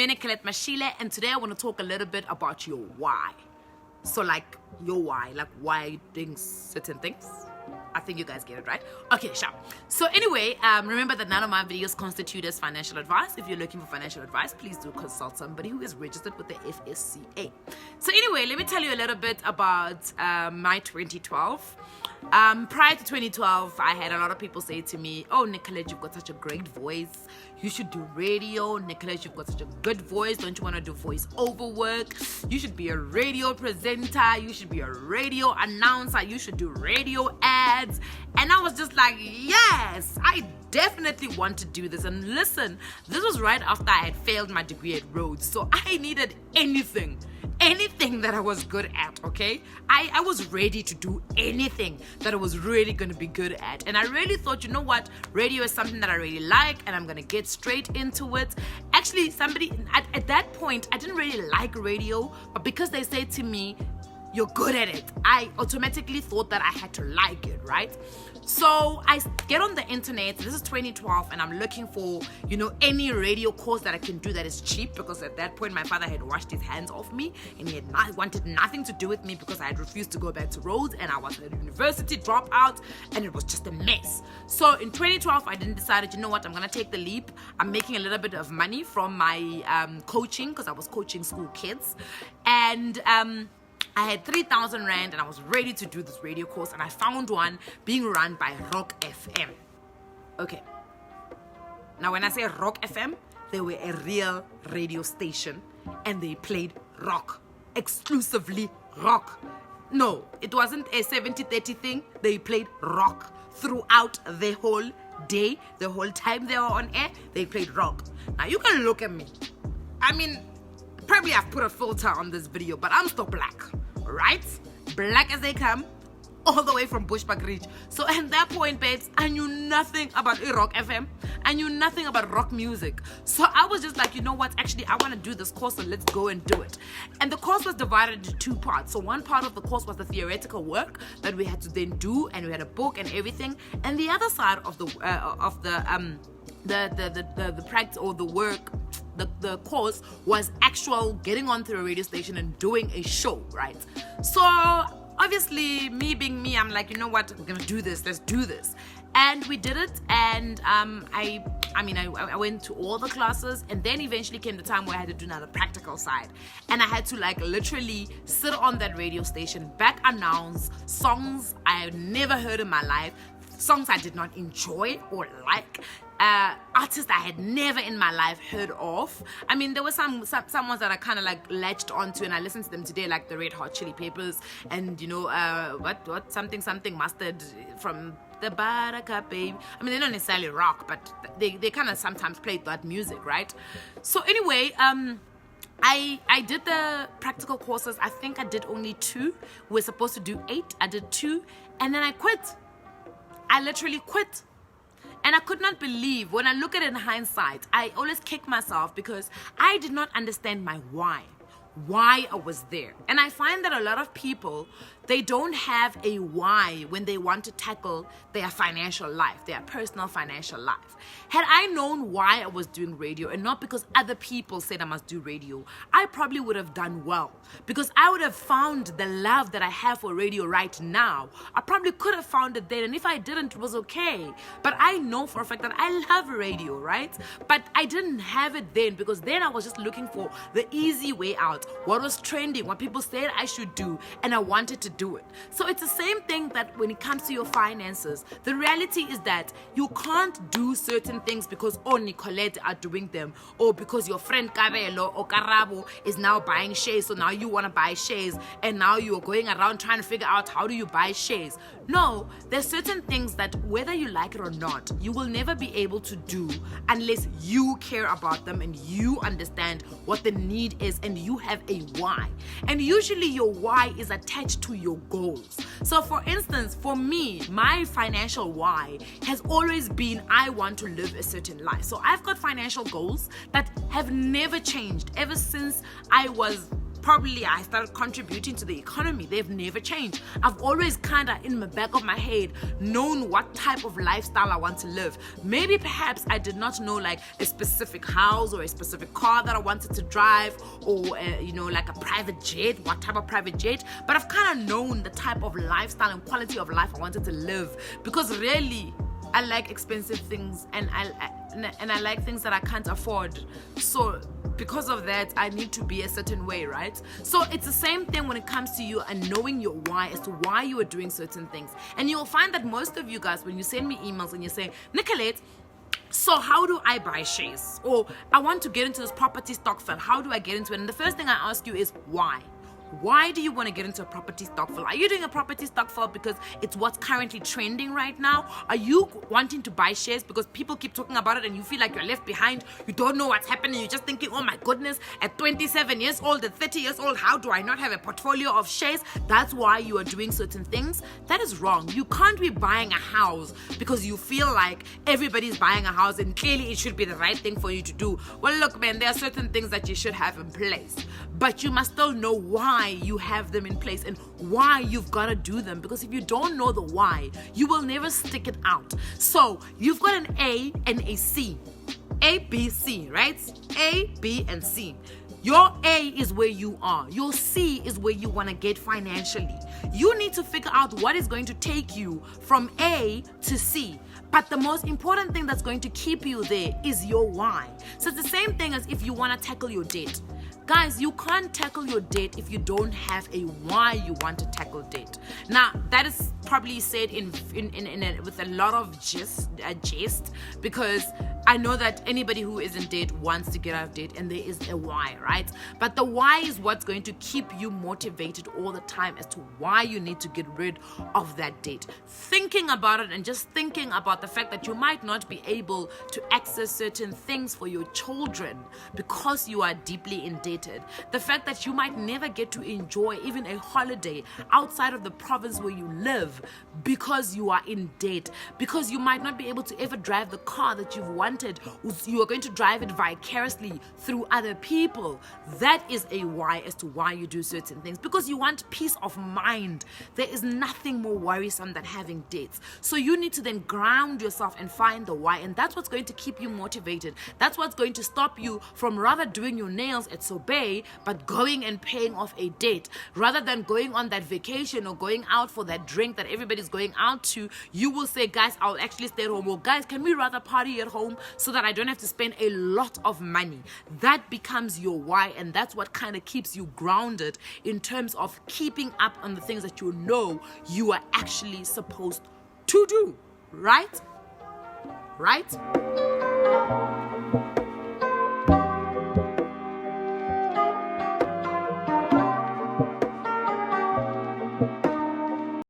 me, Nicolette Mashile, and today I want to talk a little bit about your why. So like your why, like why you doing certain things. I think you guys get it, right? Okay, sure. So anyway, remember that none of my videos constitute as financial advice. If you're looking for financial advice, please do consult somebody who is registered with the FSCA. So anyway, let me tell you a little bit about my 2012. Prior to 2012, I had a lot of people say to me, oh, Nicolette, you've got such a great voice. You should do radio. Nicolette, you've got such a good voice. Don't you want to do voice-over work? You should be a radio presenter. You should be a radio announcer. You should do radio ads. And I was just like, yes, I definitely want to do this. And listen, this was right after I had failed my degree at Rhodes. So I needed anything that I was good at, okay? I was ready to do anything that I was really going to be good at. And I really thought, you know what? Radio is something that I really like and I'm going to get straight into it. Actually, somebody, at that point, I didn't really like radio, but because they said to me, you're good at it, I automatically thought that I had to like it, right? So I get on the internet, this is 2012, and I'm looking for, any radio course that I can do that is cheap, because at that point my father had washed his hands off me and he had wanted nothing to do with me because I had refused to go back to Rhodes and I was a university dropout and it was just a mess. So in 2012, I then decided, you know what, I'm going to take the leap. I'm making a little bit of money from my coaching, because I was coaching school kids, and I had 3,000 Rand and I was ready to do this radio course, and I found one being run by Rock FM. Okay. Now when I say Rock FM, they were a real radio station and they played rock. Exclusively rock. No, it wasn't a 70-30 thing. They played rock throughout the whole day, the whole time they were on air, they played rock. Now you can look at me. I mean, probably I've put a filter on this video, but I'm still black, right? Black as they come, all the way from Bushbuckridge. So at that point, babes, I knew nothing about Rock FM. I knew nothing about rock music. So I was just like, you know what? Actually, I want to do this course, so let's go and do it. And the course was divided into two parts. So one part of the course was the theoretical work that we had to then do, and we had a book and everything. And the other side of the practice or the work, the course was actual getting onto a radio station and doing a show, right? So obviously, me being me, I'm like, you know what, we're gonna do this, let's do this. And we did it, and I went to all the classes, and then eventually came the time where I had to do now the practical side, and I had to like literally sit on that radio station, back announce songs I had never heard in my life, songs I did not enjoy or like, artists I had never in my life heard of. I mean, there were some ones that I kind of like latched onto, and I listened to them today, like the Red Hot Chili Peppers, and what something mustard from the Baraka Baby. I mean, they don't necessarily rock, but they kind of sometimes play that music, right? So anyway, I did the practical courses. I think I did only 2. We're supposed to do 8. I did 2, and then I quit. I literally quit. And I could not believe, when I look at it in hindsight, I always kick myself because I did not understand my why I was there. And I find that a lot of people, they don't have a why when they want to tackle their financial life, their personal financial life. Had I known why I was doing radio, and not because other people said I must do radio, I probably would have done well, because I would have found the love that I have for radio right now. I probably could have found it then, and if I didn't, it was okay. But I know for a fact that I love radio, right? But I didn't have it then, because then I was just looking for the easy way out, what was trending, what people said I should do, and I wanted to do it. So it's the same thing that when it comes to your finances, the reality is that you can't do certain things because Nicolette are doing them, or because your friend Karelo or Karabo is now buying shares, so now you want to buy shares, and now you're going around trying to figure out how do you buy shares. No, there's certain things that whether you like it or not, you will never be able to do unless you care about them and you understand what the need is and you have a why. And usually your why is attached to your goals. So for instance, for me, my financial why has always been I want to live a certain life. So I've got financial goals that have never changed ever since I was probably I started contributing to the economy. They've never changed. I've always kind of in the back of my head known what type of lifestyle I want to live. Maybe perhaps I did not know like a specific house or a specific car that I wanted to drive, or like a private jet, what type of private jet, but I've kind of known the type of lifestyle and quality of life I wanted to live, because really I like expensive things, and I like things that I can't afford. So because of that, I need to be a certain way, right? So it's the same thing when it comes to you and knowing your why as to why you are doing certain things. And you'll find that most of you guys, when you send me emails and you say, Nicolette, so how do I buy shares? Or I want to get into this property stock fund. How do I get into it? And the first thing I ask you is why? Why do you want to get into a property stock fund? Are you doing a property stock fund because it's what's currently trending right now? Are you wanting to buy shares because people keep talking about it and you feel like you're left behind? You don't know what's happening. You're just thinking, oh my goodness, at 27 years old, at 30 years old, how do I not have a portfolio of shares? That's why you are doing certain things. That is wrong. You can't be buying a house because you feel like everybody's buying a house and clearly it should be the right thing for you to do. Well, look, man, there are certain things that you should have in place, but you must still know why you have them in place and why you've got to do them, because if you don't know the why, you will never stick it out. So you've got an A and a C, A, B, C, right? A, B, and C. Your A is where you are. Your C is where you want to get financially. You need to figure out what is going to take you from A to C. But the most important thing that's going to keep you there is your why. So it's the same thing as if you want to tackle your debt. Guys, you can't tackle your debt if you don't have a why you want to tackle debt. Now, that is probably said with a lot of jest, because I know that anybody who is in debt wants to get out of debt, and there is a why, right? But the why is what's going to keep you motivated all the time as to why you need to get rid of that debt. Thinking about it and just thinking about the fact that you might not be able to access certain things for your children because you are deeply indebted. The fact that you might never get to enjoy even a holiday outside of the province where you live because you are in debt, because you might not be able to ever drive the car that you've wanted. You are going to drive it vicariously through other people. That is a why as to why you do certain things, because you want peace of mind. There is nothing more worrisome than having debts. So you need to then ground yourself and find the why, and that's what's going to keep you motivated. That's what's going to stop you from rather doing your nails at Sorbet, but going and paying off a debt. Rather than going on that vacation or going out for that drink that everybody's going out to, you will say, guys, I'll actually stay at home. Or guys, can we rather party at home so that I don't have to spend a lot of money? That becomes your why, and that's what kind of keeps you grounded in terms of keeping up on the things that you know you are actually supposed to do. Right?